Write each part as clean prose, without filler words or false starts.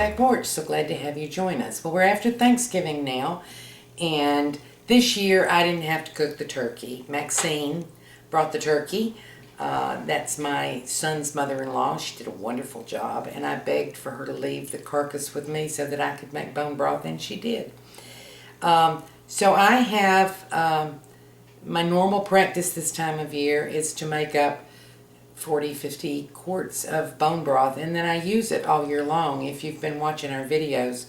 Back Porch. So glad to have you join us. Well, we're after Thanksgiving now, and this year I didn't have to cook the turkey. Maxine brought the turkey. That's my son's mother-in-law. She did a wonderful job, and I begged for her to leave the carcass with me so that I could make bone broth, and she did. So I have my normal practice this time of year is to make up 40, 50 quarts of bone broth, and then I use it all year long. If you've been watching our videos,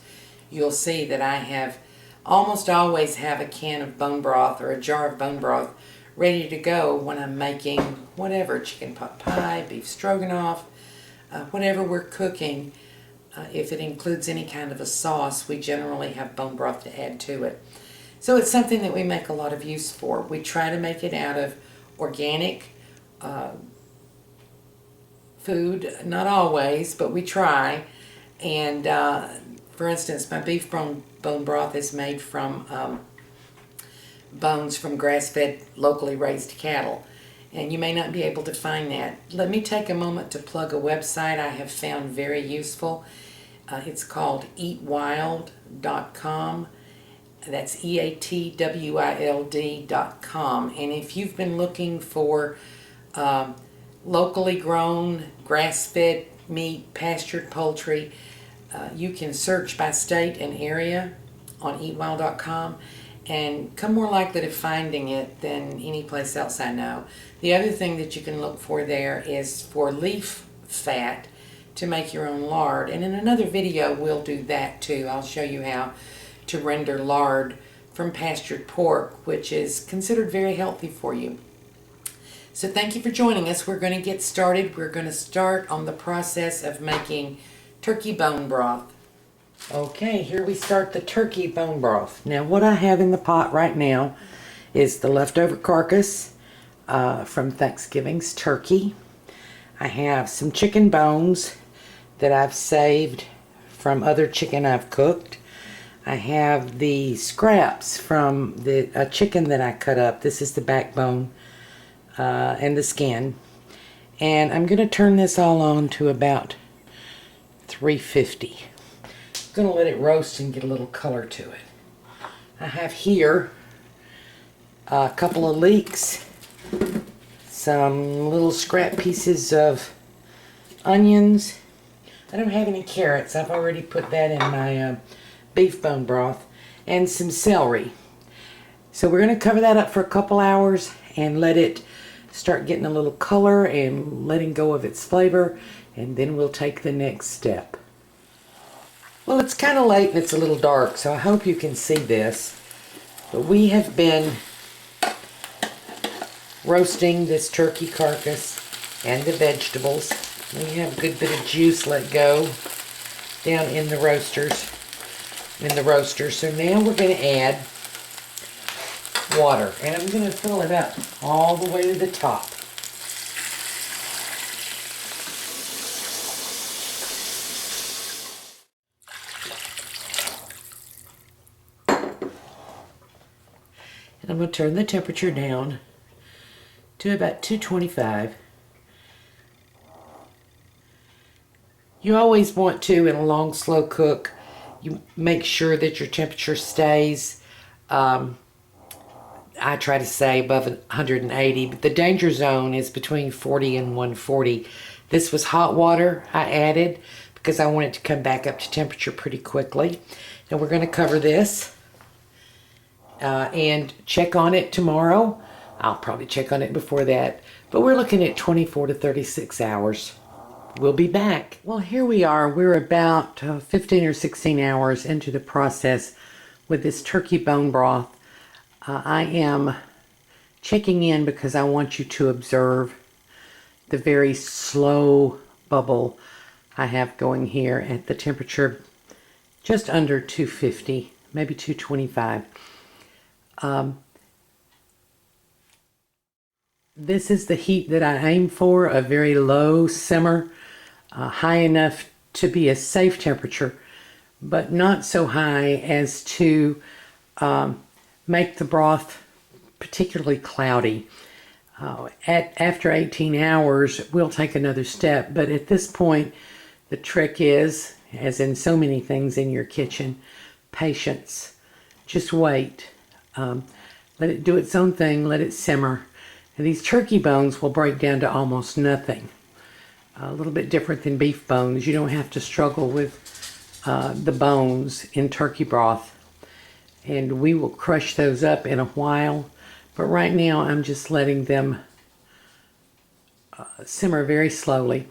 you'll see that I have almost always have a can of bone broth or a jar of bone broth ready to go when I'm making whatever, chicken pot pie, beef stroganoff, whatever we're cooking. If it includes any kind of a sauce, we generally have bone broth to add to it. So it's something that we make a lot of use for. We try to make it out of organic food, not always, but we try. And for instance, my beef bone broth is made from bones from grass-fed, locally raised cattle. And you may not be able to find that. Let me take a moment to plug a website I have found very useful. It's called eatwild.com. That's EATWILD.com. And if you've been looking for locally grown, grass-fed meat, pastured poultry, you can search by state and area on eatwild.com and come more likely to finding it than any place else I know. The other thing that you can look for there is for leaf fat to make your own lard. And in another video, we'll do that too. I'll show you how to render lard from pastured pork, which is considered very healthy for you. So thank you for joining us. We're going to get started. We're going to start on the process of making turkey bone broth. Okay, here we start the turkey bone broth. Now what I have in the pot right now is the leftover carcass from Thanksgiving's turkey. I have some chicken bones that I've saved from other chicken I've cooked. I have the scraps from the chicken that I cut up. This is the backbone and the skin. And I'm going to turn this all on to about 350. I'm going to let it roast and get a little color to it. I have here a couple of leeks, some little scrap pieces of onions. I don't have any carrots. I've already put that in my beef bone broth, and some celery. So we're going to cover that up for a couple hours and let it start getting a little color and letting go of its flavor, and then we'll take the next step. Well, it's kind of late and it's a little dark, so I hope you can see this, but we have been roasting this turkey carcass and the vegetables. We have a good bit of juice let go down in the roaster. So now we're going to add water, and I'm going to fill it up all the way to the top. And I'm going to turn the temperature down to about 225. You always want to, in a long, slow cook, you make sure that your temperature stays, I try to say above 180, but the danger zone is between 40 and 140. This was hot water I added because I want it to come back up to temperature pretty quickly. And we're going to cover this and check on it tomorrow. I'll probably check on it before that, but we're looking at 24 to 36 hours. We'll be back. Well, here we are. We're about 15 or 16 hours into the process with this turkey bone broth. I am checking in because I want you to observe the very slow bubble I have going here at the temperature just under 250, maybe 225. This is the heat that I aim for, a very low simmer, high enough to be a safe temperature, but not so high as to make the broth particularly cloudy. After 18 hours, we'll take another step, but at this point, the trick is, as in so many things in your kitchen. Patience. Just wait. Let it do its own thing. Let it simmer. And these turkey bones will break down to almost nothing. A little bit different than beef bones. You don't have to struggle with the bones in turkey broth. And we will crush those up in a while. But right now I'm just letting them simmer very slowly.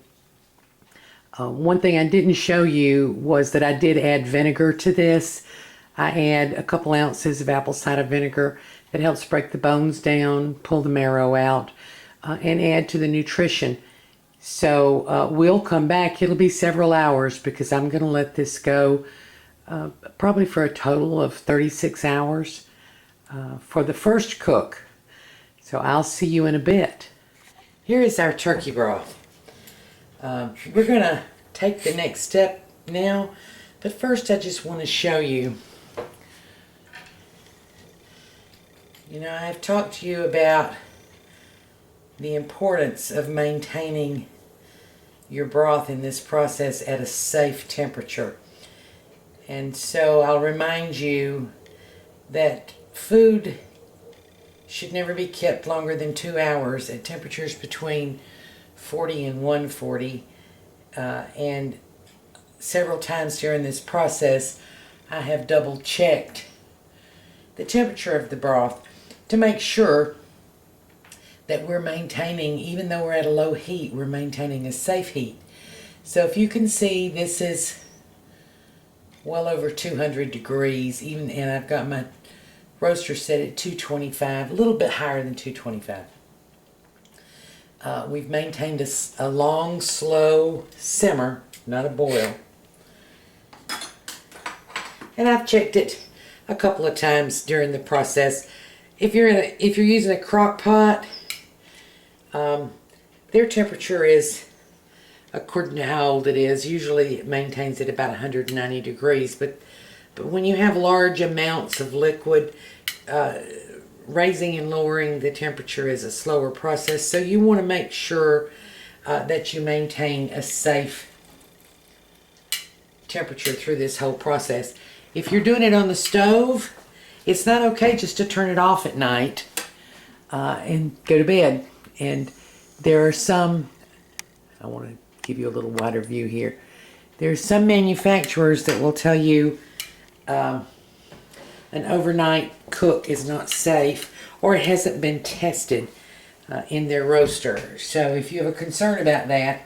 One thing I didn't show you was that I did add vinegar to this. I add a couple ounces of apple cider vinegar that helps break the bones down, pull the marrow out, and add to the nutrition. So we'll come back. It'll be several hours because I'm going to let this go probably for a total of 36 hours for the first cook. So I'll see you in a bit. Here is our turkey broth. We're going to take the next step now, but first I just want to show you. You know, I've talked to you about the importance of maintaining your broth in this process at a safe temperature. And so I'll remind you that food should never be kept longer than 2 hours at temperatures between 40 and 140. And several times during this process, I have double checked the temperature of the broth to make sure that we're maintaining, even though we're at a low heat, we're maintaining a safe heat. So if you can see, this is well over 200 degrees, and I've got my roaster set at 225, a little bit higher than 225. We've maintained a long, slow simmer, not a boil. And I've checked it a couple of times during the process. If you're using a crock pot, their temperature is, according to how old it is, usually it maintains at about 190 degrees. But when you have large amounts of liquid, raising and lowering the temperature is a slower process. So you want to make sure that you maintain a safe temperature through this whole process. If you're doing it on the stove, it's not okay just to turn it off at night and go to bed. And there are some, I want to give you a little wider view here. There's some manufacturers that will tell you an overnight cook is not safe, or it hasn't been tested in their roaster. So if you have a concern about that,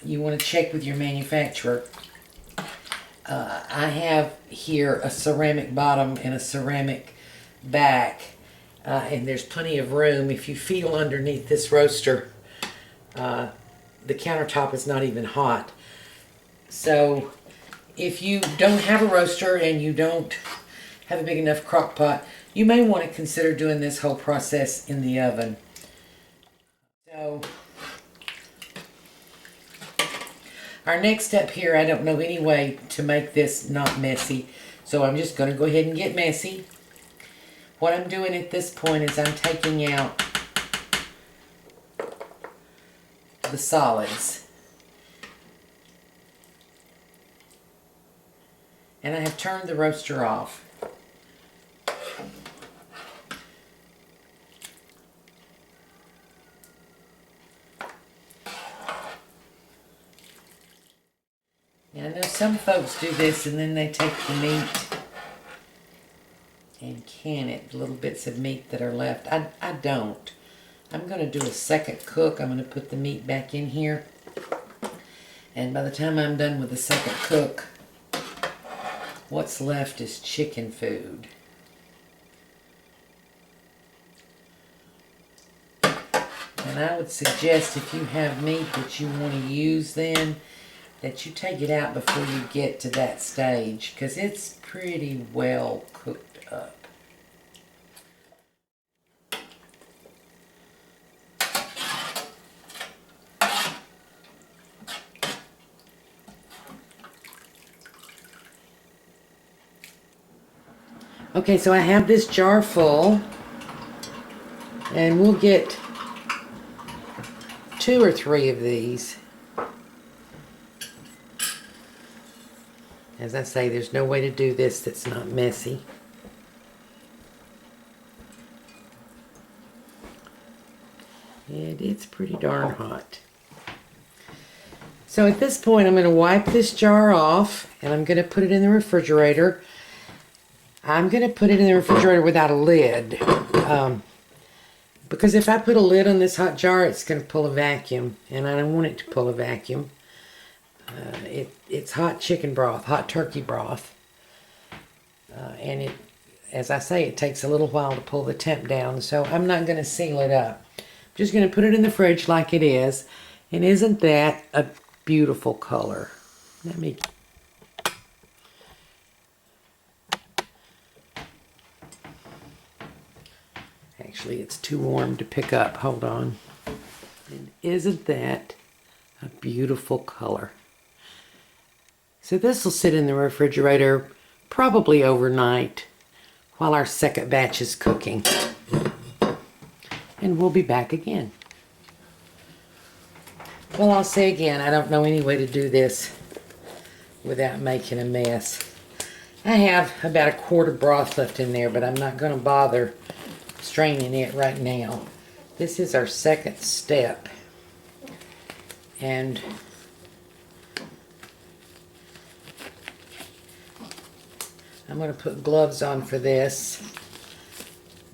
you want to check with your manufacturer. I have here a ceramic bottom and a ceramic back, and there's plenty of room. If you feel underneath this roaster, the countertop is not even hot. So if you don't have a roaster and you don't have a big enough crock pot, you may want to consider doing this whole process in the oven. So our next step here, I don't know any way to make this not messy, so I'm just going to go ahead and get messy. What I'm doing at this point is I'm taking out the solids. And I have turned the roaster off. Now, I know some folks do this and then they take the meat and can it, little bits of meat that are left. I don't. I'm going to do a second cook. I'm going to put the meat back in here. And by the time I'm done with the second cook, what's left is chicken food. And I would suggest if you have meat that you want to use then, that you take it out before you get to that stage, because it's pretty well cooked up. Okay, so I have this jar full, and we'll get 2 or 3 of these. As I say, there's no way to do this that's not messy. And it's pretty darn hot. So at this point, I'm going to wipe this jar off, and I'm going to put it in the refrigerator. I'm going to put it in the refrigerator without a lid. Because if I put a lid on this hot jar, it's going to pull a vacuum, and I don't want it to pull a vacuum. It's hot chicken broth, hot turkey broth. And it, as I say, it takes a little while to pull the temp down, so I'm not going to seal it up. I'm just going to put it in the fridge like it is. And isn't that a beautiful color? Let me... Actually, it's too warm to pick up. Hold on. And isn't that a beautiful color? So this will sit in the refrigerator probably overnight while our second batch is cooking. And we'll be back again. Well, I'll say again, I don't know any way to do this without making a mess. I have about a quart of broth left in there, but I'm not going to bother straining it right now. This is our second step. And I'm going to put gloves on for this.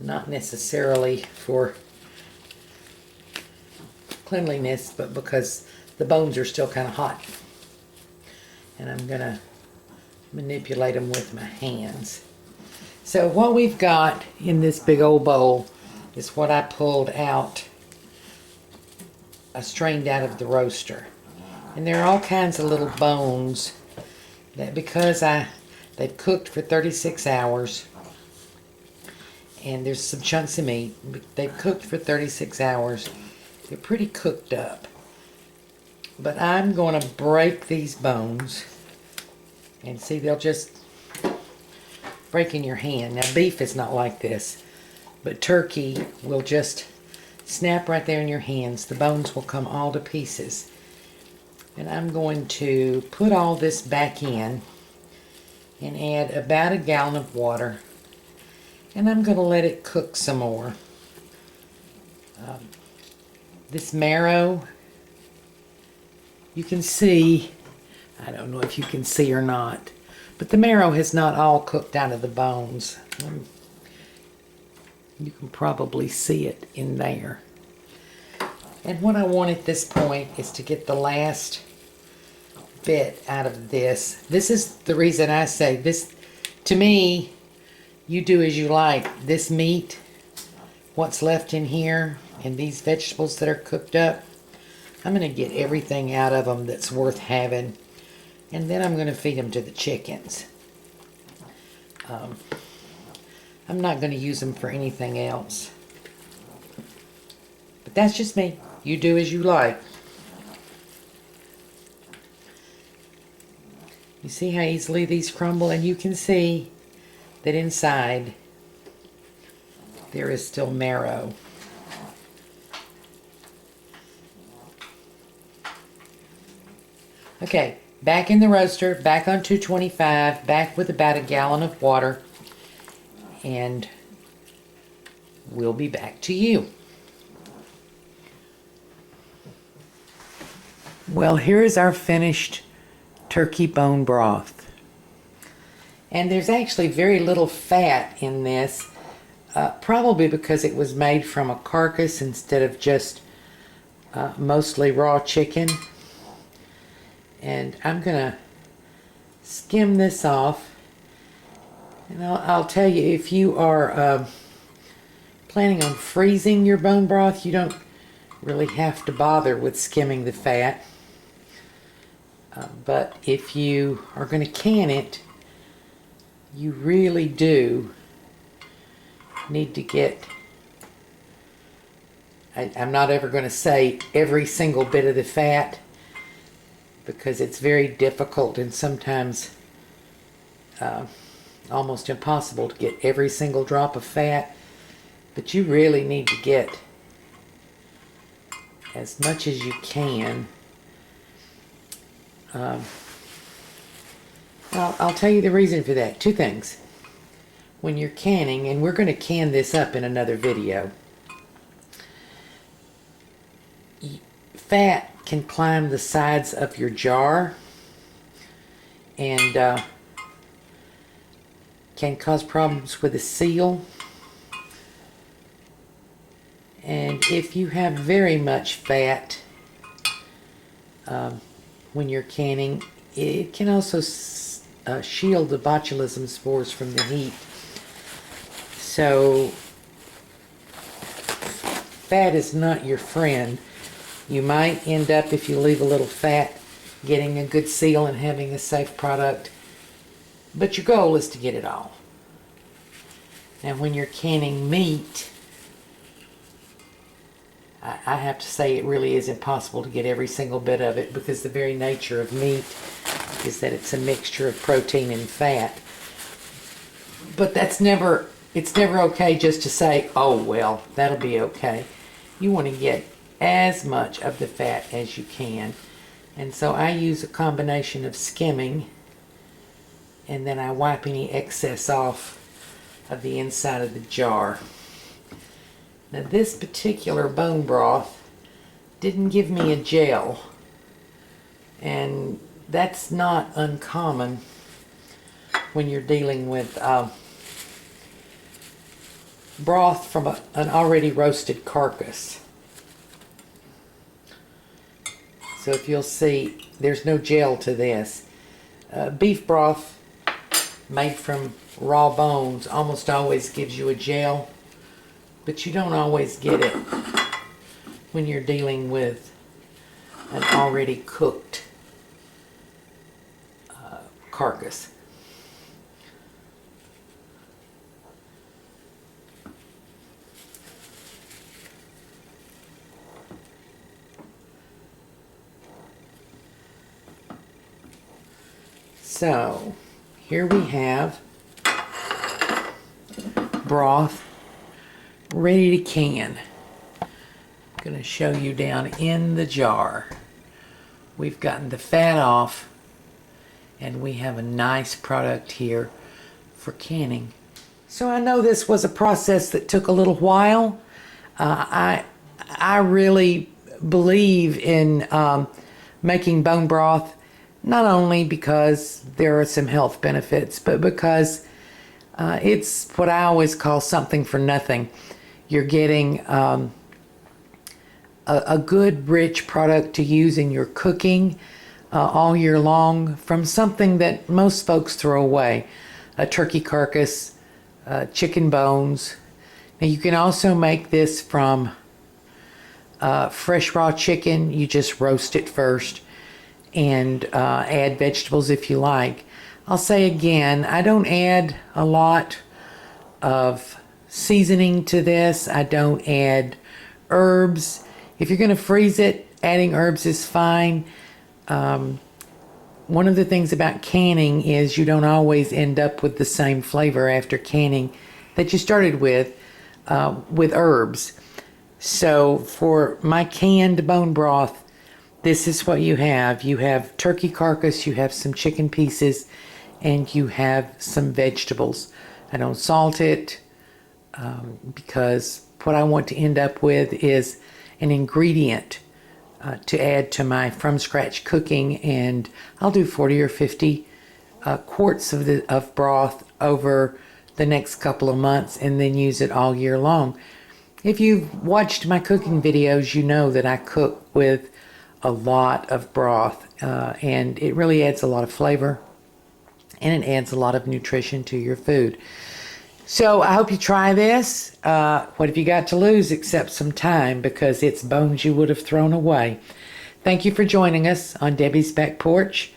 Not necessarily for cleanliness, but because the bones are still kind of hot. And I'm going to manipulate them with my hands. So what we've got in this big old bowl is what I pulled out. I strained out of the roaster. And there are all kinds of little bones that because they've cooked for 36 hours, and there's some chunks of meat. They've cooked for 36 hours. They're pretty cooked up. But I'm going to break these bones. And see, they'll just break in your hand. Now, beef is not like this. But turkey will just snap right there in your hands. The bones will come all to pieces. And I'm going to put all this back in and add about a gallon of water. And I'm going to let it cook some more. This marrow, you can see, I don't know if you can see or not, but the marrow has not all cooked out of the bones. You can probably see it in there. And what I want at this point is to get the last bit out of this. This is the reason I say this, to me, you do as you like. This meat, what's left in here, and these vegetables that are cooked up, I'm going to get everything out of them that's worth having. And then I'm going to feed them to the chickens. I'm not going to use them for anything else. But that's just me. You do as you like. You see how easily these crumble? And you can see that inside there is still marrow. Okay, back in the roaster, back on 225, back with about a gallon of water, and we'll be back to you. Well, here is our finished turkey bone broth. And there's actually very little fat in this, probably because it was made from a carcass instead of just mostly raw chicken. And I'm going to skim this off. And I'll tell you, if you are planning on freezing your bone broth, you don't really have to bother with skimming the fat. But if you are going to can it, you really do need to get, I'm not ever going to say every single bit of the fat, because it's very difficult and sometimes almost impossible to get every single drop of fat. But you really need to get as much as you can. I'll tell you the reason for that. Two things. When you're canning, and we're going to can this up in another video, fat can climb the sides of your jar and can cause problems with the seal. And if you have very much fat when you're canning, it can also shield the botulism spores from the heat. So fat is not your friend. You might end up, if you leave a little fat, getting a good seal and having a safe product, but your goal is to get it all. Now when you're canning meat, I have to say it really is impossible to get every single bit of it, because the very nature of meat is that it's a mixture of protein and fat. But it's never okay just to say, oh well, that'll be okay. You want to get as much of the fat as you can. And so I use a combination of skimming, and then I wipe any excess off of the inside of the jar. Now this particular bone broth didn't give me a gel, and that's not uncommon when you're dealing with broth from an already roasted carcass. So if you'll see, there's no gel to this. Beef broth made from raw bones almost always gives you a gel, but you don't always get it when you're dealing with an already cooked carcass. So here we have broth ready to can. I'm going to show you down in the jar. We've gotten the fat off, and we have a nice product here for canning. So I know this was a process that took a little while. I really believe in making bone broth, not only because there are some health benefits, but because it's what I always call something for nothing. You're getting a good, rich product to use in your cooking all year long from something that most folks throw away. A turkey carcass, chicken bones. Now you can also make this from fresh raw chicken. You just roast it first and add vegetables if you like. I'll say again, I don't add a lot of seasoning to this. I don't add herbs. If you're going to freeze it, adding herbs is fine. One of the things about canning is you don't always end up with the same flavor after canning that you started with herbs. So for my canned bone broth, this is what you have. You have turkey carcass, you have some chicken pieces, and you have some vegetables. I don't salt it because what I want to end up with is an ingredient to add to my from scratch cooking, and I'll do 40 or 50 quarts of broth over the next couple of months and then use it all year long. If you've watched my cooking videos, you know that I cook with a lot of broth, and it really adds a lot of flavor, and it adds a lot of nutrition to your food. So I hope you try this. What have you got to lose except some time, because it's bones you would have thrown away. Thank you for joining us on Debbie's Back Porch.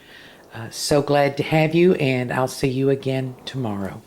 So glad to have you, and I'll see you again tomorrow.